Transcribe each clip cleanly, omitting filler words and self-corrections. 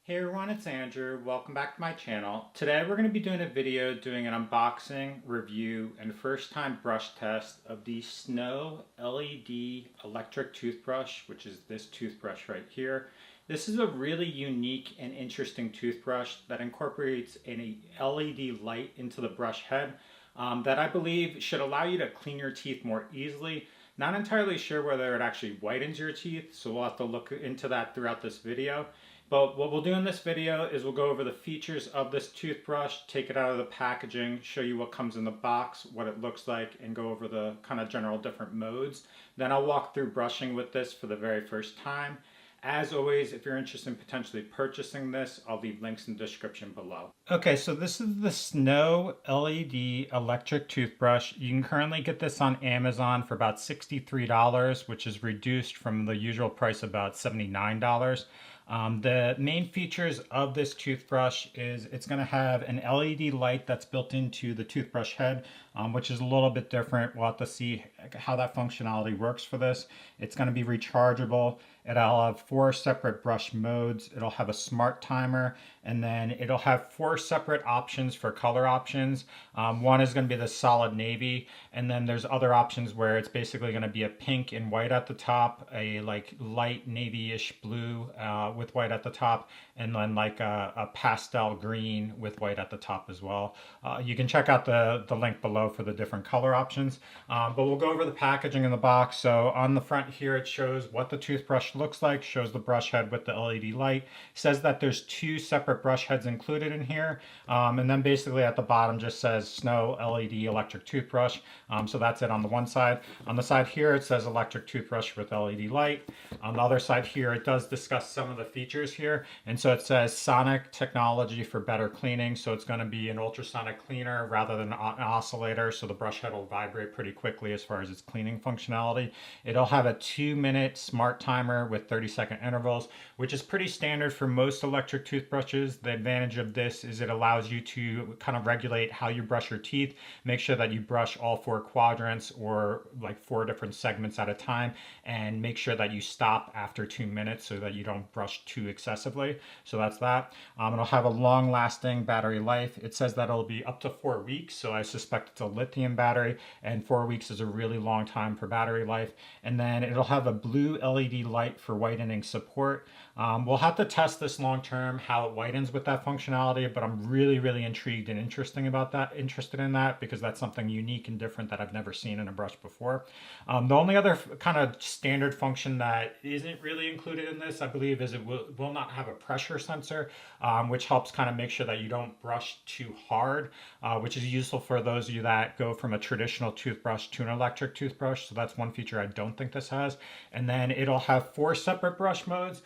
Hey everyone, it's Andrew. Welcome back to my channel. Today we're going to be doing a video doing an unboxing, review, and first time brush test of the Snow LED electric toothbrush, which is this toothbrush right here. This is a really unique and interesting toothbrush that incorporates an LED light into the brush head that I believe should allow you to clean your teeth more easily. Not entirely sure whether it actually whitens your teeth, so we'll have to look into that throughout this video. But what we'll do in this video is we'll go over the features of this toothbrush, take it out of the packaging, show you what comes in the box, what it looks like, and go over the kind of general different modes. Then I'll walk through brushing with this for the very first time. As always, if you're interested in potentially purchasing this, I'll leave links in the description below. Okay, so this is the Snow LED electric toothbrush. You can currently get this on Amazon for about $63, which is reduced from the usual price of about $79. The main features of this toothbrush is it's going to have an LED light that's built into the toothbrush head, which is a little bit different. We'll have to see how that functionality works for this. It's going to be rechargeable. It'll have 4 separate brush modes. It'll have a smart timer, and then it'll have 4 separate options for color options. One is going to be the solid navy, and then there's other options where it's basically going to be a pink and white at the top, a like light navy-ish blue with white at the top, and then like a pastel green with white at the top as well. You can check out the link below for the different color options, but we'll go over the packaging in the box. So on the front here, it shows what the toothbrush looks like, shows the brush head with the LED light, says that there's 2 separate brush heads included in here, and then basically at the bottom just says Snow LED electric toothbrush. So that's it on the one side. On the side here it says electric toothbrush with LED light. On the other side here it does discuss some of the features here, and so it says sonic technology for better cleaning. So it's going to be an ultrasonic cleaner rather than an oscillator, so the brush head will vibrate pretty quickly as far as its cleaning functionality. It'll have a 2-minute smart timer with 30-second intervals, which is pretty standard for most electric toothbrushes. The advantage of this is it allows you to kind of regulate how you brush your teeth, make sure that you brush all 4 quadrants or like 4 different segments at a time, and make sure that you stop after 2 minutes so that you don't brush too excessively. So that's that. It'll have a long-lasting battery life. It says that it'll be up to 4 weeks, so I suspect it's a lithium battery, and 4 weeks is a really long time for battery life. And then it'll have a blue LED light for whitening support. We'll have to test this long term, how it whitens with that functionality, but I'm really intrigued and interested in that because that's something unique and different that I've never seen in a brush before. The only other kind of standard function that isn't really included in this, I believe, is it will not have a pressure sensor, which helps kind of make sure that you don't brush too hard, which is useful for those of you that go from a traditional toothbrush to an electric toothbrush. So that's one feature I don't think this has. And then it'll have 4 separate brush modes,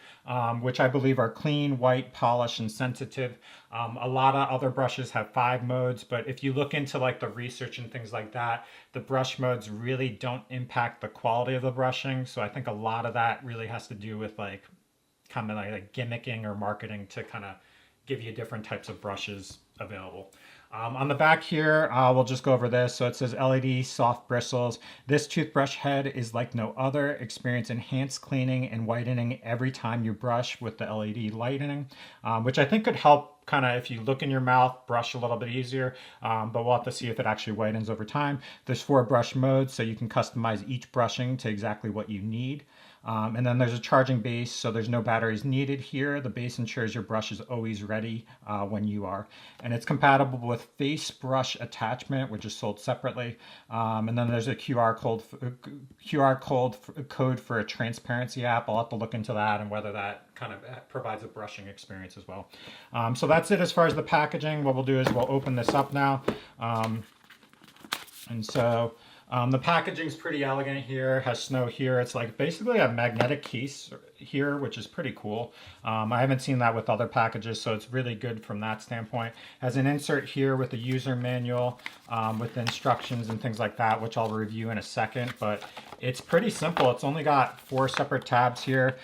which I believe are clean, white, polish, and sensitive. A lot of other brushes have 5 modes, but if you look into like the research and things like that, the brush modes really don't impact the quality of the brushing. So I think a lot of that really has to do with like kind of like gimmicking or marketing to kind of give you different types of brushes available. On the back here, we'll just go over this. So it says LED soft bristles. This toothbrush head is like no other. Experience enhanced cleaning and whitening every time you brush with the LED lighting, which I think could help kind of, if you look in your mouth, brush a little bit easier, but we'll have to see if it actually whitens over time. There's 4 brush modes, so you can customize each brushing to exactly what you need. And then there's a charging base, so there's no batteries needed here. The base ensures your brush is always ready when you are. And it's compatible with face brush attachment, which is sold separately. And then there's a code for a transparency app. I'll have to look into that and whether that kind of provides a brushing experience as well. So that's it as far as the packaging. What we'll do is we'll open this up now. The packaging's pretty elegant here, has Snow here. It's like basically a magnetic case here, which is pretty cool. I haven't seen that with other packages, so it's really good from that standpoint. Has an insert here with a user manual with instructions and things like that, which I'll review in a second, but it's pretty simple. It's only got 4 separate tabs here.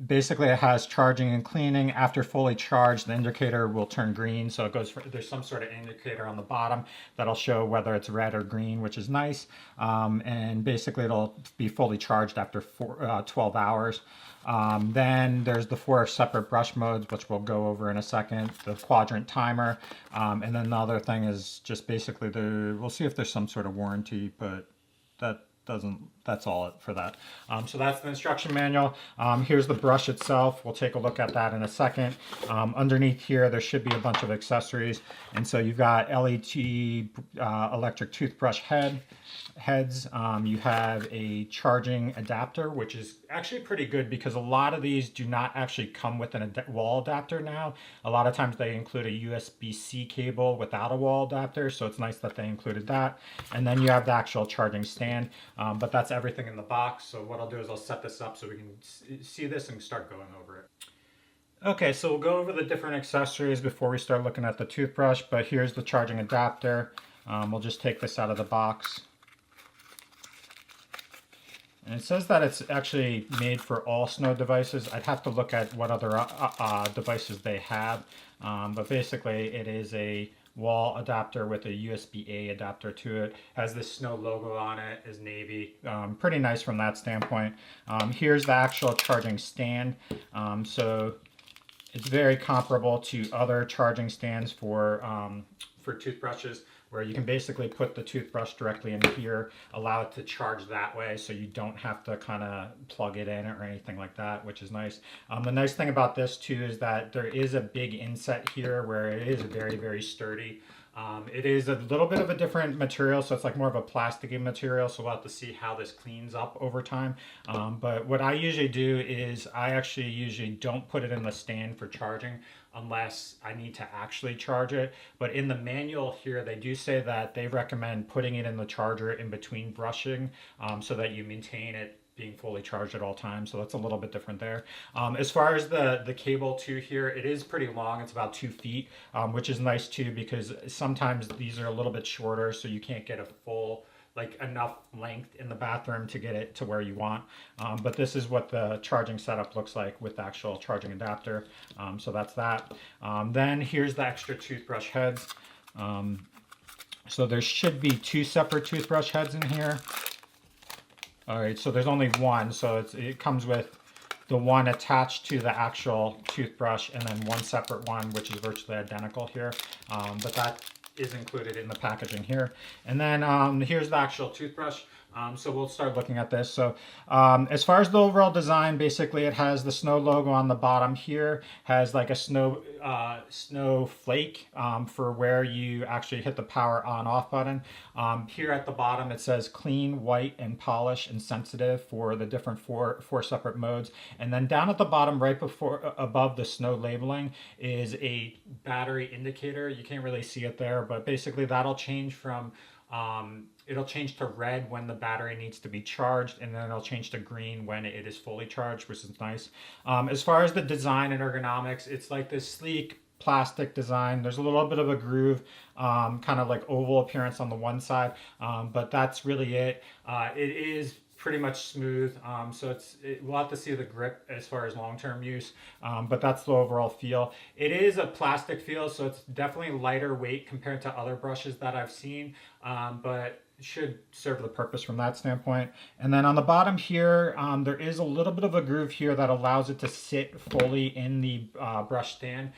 basically it has charging and cleaning. After fully charged, the indicator will turn green. So it goes for, there's some sort of indicator on the bottom that'll show whether it's red or green, which is nice. And basically it'll be fully charged after 12 hours. Then there's the 4 separate brush modes, which we'll go over in a second, the quadrant timer. And then the other thing is just basically we'll see if there's some sort of warranty, but that's all for that. So that's the instruction manual. Here's the brush itself. We'll take a look at that in a second. Underneath here, there should be a bunch of accessories. And so you've got LED electric toothbrush heads. You have a charging adapter, which is actually pretty good because a lot of these do not actually come with a wall adapter now. A lot of times they include a USB-C cable without a wall adapter, so it's nice that they included that. And then you have the actual charging stand, but that's everything in the box. So what I'll do is I'll set this up so we can see this and start going over it. Okay, so we'll go over the different accessories before we start looking at the toothbrush, but here's the charging adapter. We'll just take this out of the box. And it says that it's actually made for all Snow devices. I'd have to look at what other devices they have. But basically it is a wall adapter with a USB-A adapter to it. Has this Snow logo on it, is navy. Pretty nice from that standpoint. Here's the actual charging stand. So it's very comparable to other charging stands for toothbrushes, where you can basically put the toothbrush directly in here, allow it to charge that way so you don't have to kind of plug it in or anything like that, which is nice. The nice thing about this too is that there is a big inset here where it is very, very sturdy. It is a little bit of a different material, so it's like more of a plasticky material, so we'll have to see how this cleans up over time. But what I usually do is I actually usually don't put it in the stand for charging unless I need to actually charge it. But in the manual here, they do say that they recommend putting it in the charger in between brushing so that you maintain it being fully charged at all times. So that's a little bit different there. As far as the cable too here, it is pretty long. It's about 2 feet, which is nice too, because sometimes these are a little bit shorter, so you can't get a full, like enough length in the bathroom to get it to where you want. But this is what the charging setup looks like with the actual charging adapter. So that's that. Then here's the extra toothbrush heads. So there should be 2 separate toothbrush heads in here. All right, so there's only one, so it comes with the one attached to the actual toothbrush and then one separate one, which is virtually identical here. But that is included in the packaging here. And then here's the actual toothbrush. So we'll start looking at this. So as far as the overall design, basically it has the Snow logo on the bottom here, has like a snowflake for where you actually hit the power on off button. Here at the bottom it says clean, white, and polish and sensitive for the different four separate modes. And then down at the bottom right above the Snow labeling is a battery indicator. You can't really see it there, but basically that'll change from it'll change to red when the battery needs to be charged, and then it'll change to green when it is fully charged, which is nice. As far as the design and ergonomics, it's like this sleek plastic design. There's a little bit of a groove, kind of like oval appearance on the one side, but that's really it. It is pretty much smooth, so we'll have to see the grip as far as long-term use, but that's the overall feel. It is a plastic feel, so it's definitely lighter weight compared to other brushes that I've seen, but it should serve the purpose from that standpoint. And then on the bottom here, there is a little bit of a groove here that allows it to sit fully in the brush stand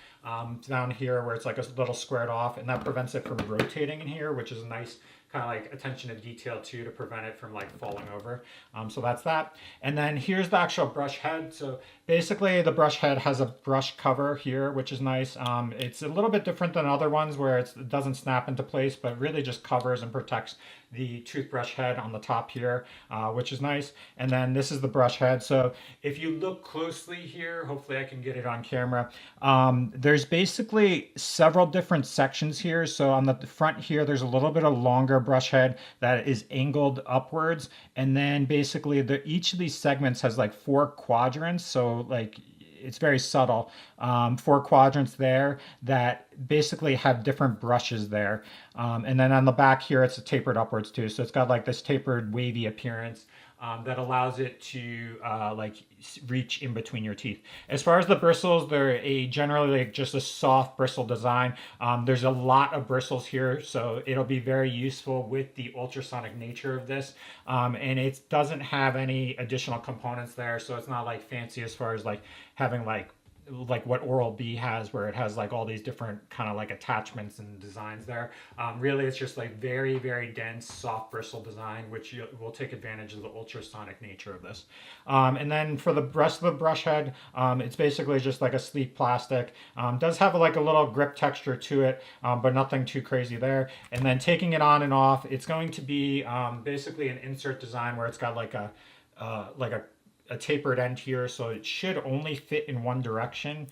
down here where it's like a little squared off, and that prevents it from rotating in here, which is a nice kind of like attention to detail too, to prevent it from like falling over. So that's that. And then here's the actual brush head. So basically the brush head has a brush cover here, which is nice. It's a little bit different than other ones where it doesn't snap into place, but really just covers and protects the toothbrush head on the top here, which is nice. And then this is the brush head. So if you look closely here, hopefully I can get it on camera. There's basically several different sections here. So on the front here, there's a little bit of longer brush head that is angled upwards. And then basically each of these segments has like 4 quadrants. So like it's very subtle. 4 quadrants there that basically have different brushes there. And then on the back here, it's tapered upwards too. So it's got like this tapered wavy appearance. that allows it to reach in between your teeth. As far as the bristles, they're generally just a soft bristle design. There's a lot of bristles here, so it'll be very useful with the ultrasonic nature of this. And it doesn't have any additional components there, so it's not like fancy as far as like having like what Oral-B has, where it has like all these different kind of like attachments and designs there. Really, it's just like very, very dense, soft bristle design, which will take advantage of the ultrasonic nature of this. And then for the rest of the brush head, it's basically just like a sleek plastic. Does have like a little grip texture to it, but nothing too crazy there. And then taking it on and off, it's going to be basically an insert design where it's got like a tapered end here, so it should only fit in one direction,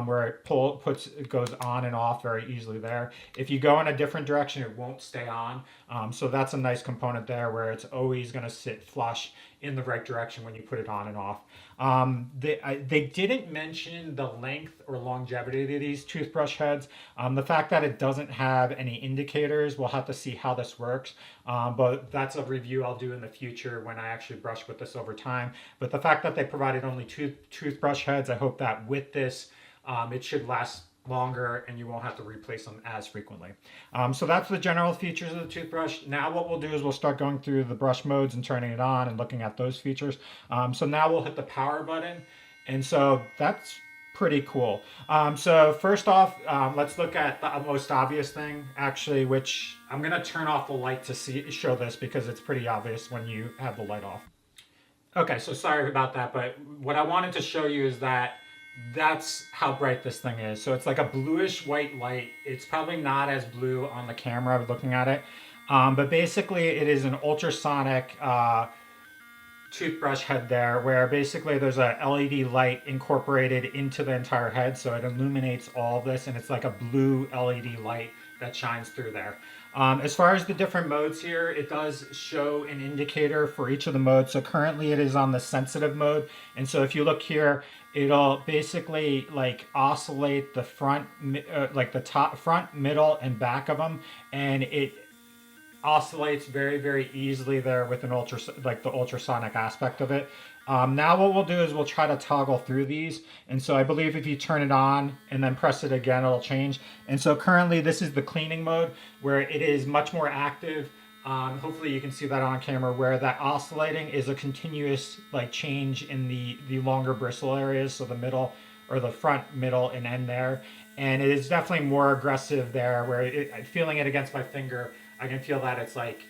where it goes on and off very easily there. If you go in a different direction, it won't stay on. So that's a nice component there, where it's always going to sit flush in the right direction when you put it on and off. They didn't mention the length or longevity of these toothbrush heads. The fact that it doesn't have any indicators, we'll have to see how this works. But that's a review I'll do in the future when I actually brush with this over time. But the fact that they provided only two toothbrush heads, I hope that with this, it should last longer and you won't have to replace them as frequently. So that's the general features of the toothbrush. Now what we'll do is we'll start going through the brush modes and turning it on and looking at those features. So now we'll hit the power button, and so that's pretty cool. So first off, let's look at the most obvious thing, actually, which I'm gonna turn off the light to show this, because it's pretty obvious when you have the light off. Okay, so sorry about that, but what I wanted to show you is that that's how bright this thing is. So it's like a bluish white light. It's probably not as blue on the camera looking at it, but basically it is an ultrasonic toothbrush head there, where basically there's a LED light incorporated into the entire head, so it illuminates all of this, and it's like a blue LED light that shines through there. As far as the different modes here, it does show an indicator for each of the modes. So currently it is on the sensitive mode, and so if you look here, it'll basically like oscillate the front, like the top, front, middle, and back of them, and it oscillates very, very easily there with an the ultrasonic aspect of it. Now what we'll do is we'll try to toggle through these, and so I believe if you turn it on and then press it again, it'll change. And so currently this is the cleaning mode, where it is much more active. Hopefully you can see that on camera, where that oscillating is a continuous like change in the longer bristle areas, so the middle, or the front, middle, and end there. And it is definitely more aggressive there, where feeling it against my finger, I can feel that it's like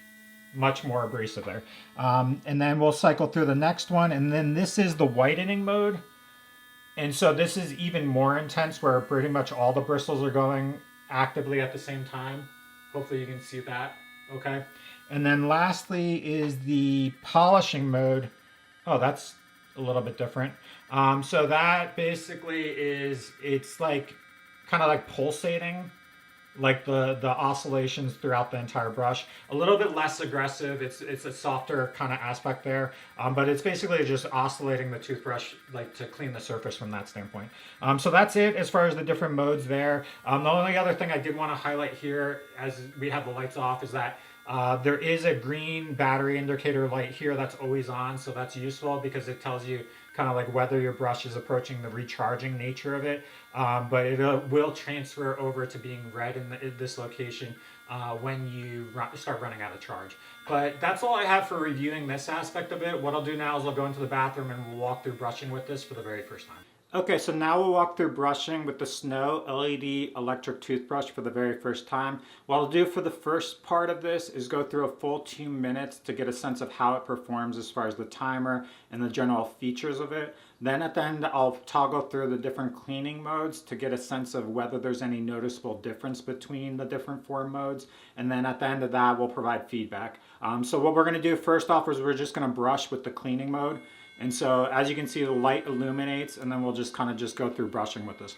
much more abrasive there. And then we'll cycle through the next one, and then this is the whitening mode. And so this is even more intense, where pretty much all the bristles are going actively at the same time. Hopefully you can see that. Okay. And then lastly is the polishing mode. Oh, that's a little bit different. So that basically it's like kind of like pulsating, like the oscillations throughout the entire brush. A little bit less aggressive. It's a softer kind of aspect there, but it's basically just oscillating the toothbrush like to clean the surface from that standpoint. So that's it as far as the different modes there. The only other thing I did want to highlight here as we have the lights off is that there is a green battery indicator light here that's always on, so that's useful because it tells you kind of like whether your brush is approaching the recharging nature of it, but it will transfer over to being red in this location when you start running out of charge. But that's all I have for reviewing this aspect of it. What I'll do now is I'll go into the bathroom and we'll walk through brushing with this for the very first time. Okay, so now we'll walk through brushing with the Snow LED electric toothbrush for the very first time. What I'll do for the first part of this is go through a full 2 minutes to get a sense of how it performs as far as the timer and the general features of it. Then at the end, I'll toggle through the different cleaning modes to get a sense of whether there's any noticeable difference between the different 4 modes. And then at the end of that, we'll provide feedback. So what we're gonna do first off is we're just gonna brush with the cleaning mode. And so as you can see, the light illuminates, and then we'll just kind of just go through brushing with this.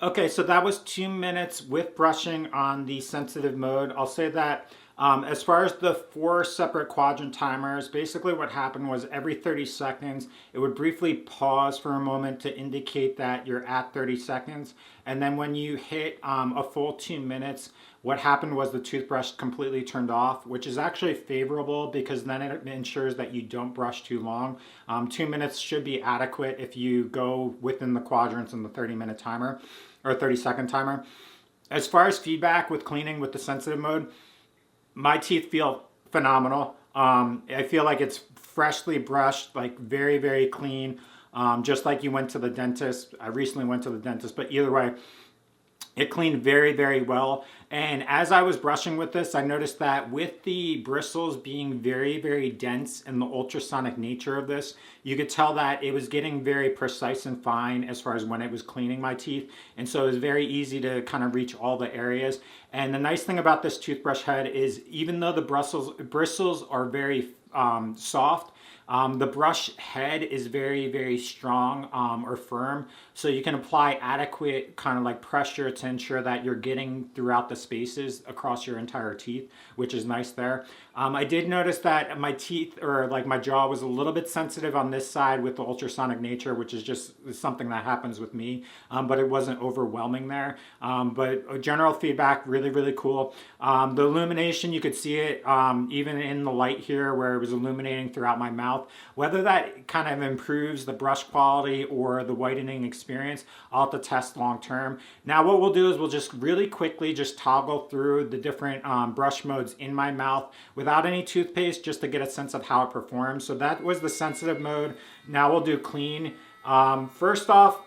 Okay, so that was 2 minutes with brushing on the sensitive mode. I'll say that As far as the 4 separate quadrant timers, basically what happened was every 30 seconds, it would briefly pause for a moment to indicate that you're at 30 seconds. And then when you hit a full 2 minutes, what happened was the toothbrush completely turned off, which is actually favorable because then it ensures that you don't brush too long. 2 minutes should be adequate if you go within the quadrants in the 30-minute timer or 30-second timer. As far as feedback with cleaning with the sensitive mode, my teeth feel phenomenal. I feel like it's freshly brushed, like very, very clean, just like you went to the dentist. I recently went to the dentist, but either way, it cleaned very, very well. And as I was brushing with this, I noticed that with the bristles being very, very dense and the ultrasonic nature of this, you could tell that it was getting very precise and fine as far as when it was cleaning my teeth. And so it was very easy to kind of reach all the areas. And the nice thing about this toothbrush head is even though the bristles are very soft, the brush head is very, very strong or firm, so you can apply adequate kind of like pressure to ensure that you're getting throughout the spaces across your entire teeth, which is nice there. I did notice that my teeth or like my jaw was a little bit sensitive on this side with the ultrasonic nature, which is just something that happens with me, but it wasn't overwhelming there. But general feedback, really, really cool. The illumination, you could see it even in the light here where it was illuminating throughout my mouth. Whether that kind of improves the brush quality or the whitening experience, I'll have to test long term. Now what we'll do is we'll just really quickly just toggle through the different brush modes in my mouth without any toothpaste just to get a sense of how it performs. So that was the sensitive mode. Now we'll do clean. First off,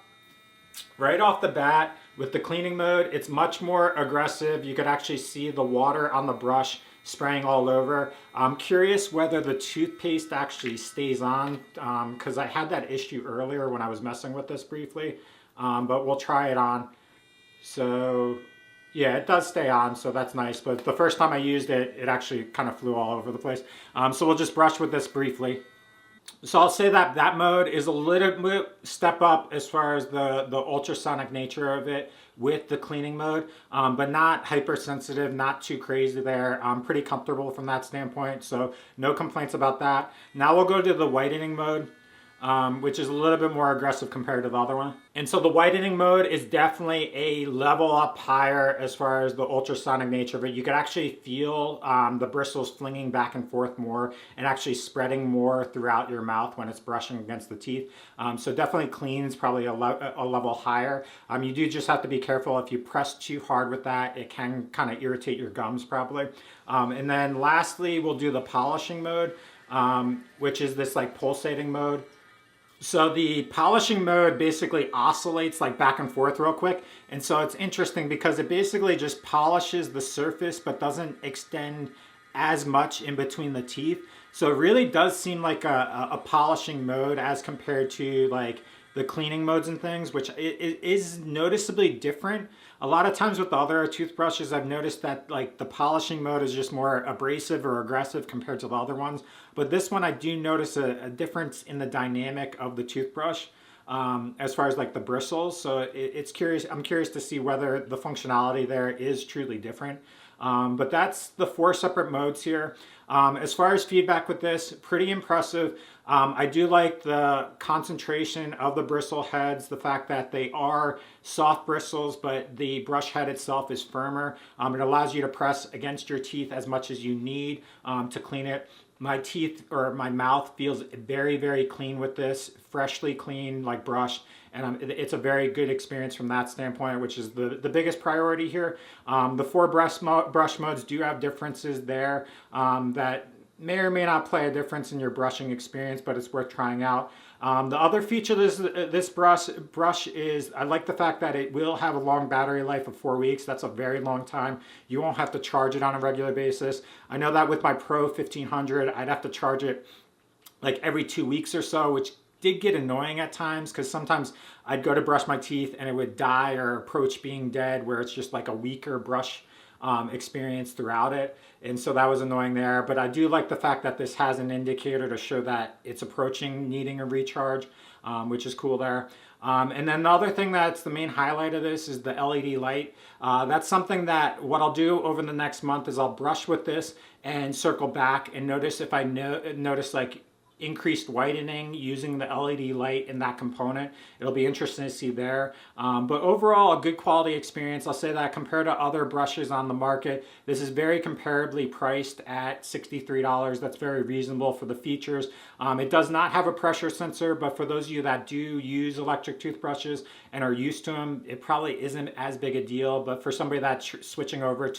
right off the bat with the cleaning mode, it's much more aggressive. You could actually see the water on the brush spraying all over. I'm curious whether the toothpaste actually stays on because I had that issue earlier when I was messing with this briefly, but we'll try it on. So yeah, it does stay on, so that's nice. But the first time I used it, it actually kind of flew all over the place. So we'll just brush with this briefly. So I'll say that that mode is a little bit step up as far as the ultrasonic nature of it with the cleaning mode, but not hypersensitive, not too crazy there. I'm pretty comfortable from that standpoint, so no complaints about that. Now we'll go to the whitening mode, which is a little bit more aggressive compared to the other one. And so the whitening mode is definitely a level up higher as far as the ultrasonic nature of it. You could actually feel the bristles flinging back and forth more and actually spreading more throughout your mouth when it's brushing against the teeth. So definitely cleans probably a level higher. You do just have to be careful. If you press too hard with that, it can kind of irritate your gums probably. And then lastly, we'll do the polishing mode, which is this like pulsating mode. So the polishing mode basically oscillates like back and forth real quick. And so it's interesting because it basically just polishes the surface but doesn't extend as much in between the teeth. So it really does seem like a polishing mode as compared to like the cleaning modes and things, which is noticeably different. A lot of times with the other toothbrushes, I've noticed that like the polishing mode is just more abrasive or aggressive compared to the other ones. But this one, I do notice a difference in the dynamic of the toothbrush as far as like the bristles. So it's curious. I'm curious to see whether the functionality there is truly different. But that's the 4 separate modes here. As far as feedback with this, pretty impressive. I do like the concentration of the bristle heads, the fact that they are soft bristles, but the brush head itself is firmer. It allows you to press against your teeth as much as you need to clean it. My teeth or my mouth feels very, very clean with this, freshly clean, like brushed. And it's a very good experience from that standpoint, which is the biggest priority here. The 4 brush modes do have differences there that may or may not play a difference in your brushing experience, but it's worth trying out. The other feature of this brush is I like the fact that it will have a long battery life of 4 weeks. That's a very long time. You won't have to charge it on a regular basis. I know that with my Pro 1500, I'd have to charge it like every 2 weeks or so, which did get annoying at times because sometimes I'd go to brush my teeth and it would die or approach being dead, where it's just like a weaker brush experience throughout it. And so that was annoying there. But I do like the fact that this has an indicator to show that it's approaching needing a recharge, which is cool there. And then the other thing that's the main highlight of this is the LED light. That's something that what I'll do over the next month is I'll brush with this and circle back and notice if I notice like increased whitening using the LED light in that component. It'll be interesting to see there. But overall, a good quality experience. I'll say that compared to other brushes on the market, this is very comparably priced at $63. That's very reasonable for the features. It does not have a pressure sensor, but for those of you that do use electric toothbrushes and are used to them, it probably isn't as big a deal. But for somebody that's switching over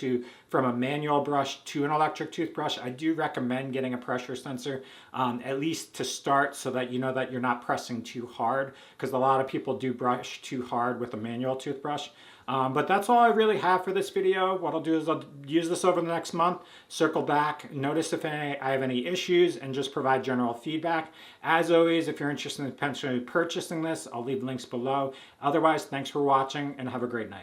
from a manual brush to an electric toothbrush, I do recommend getting a pressure sensor, at least to start, so that you know that you're not pressing too hard, because a lot of people do brush too hard with a manual toothbrush. But that's all I really have for this video. What I'll do is I'll use this over the next month, circle back, notice if I have any issues, and just provide general feedback. As always, if you're interested in potentially purchasing this, I'll leave links below. Otherwise, thanks for watching and have a great night.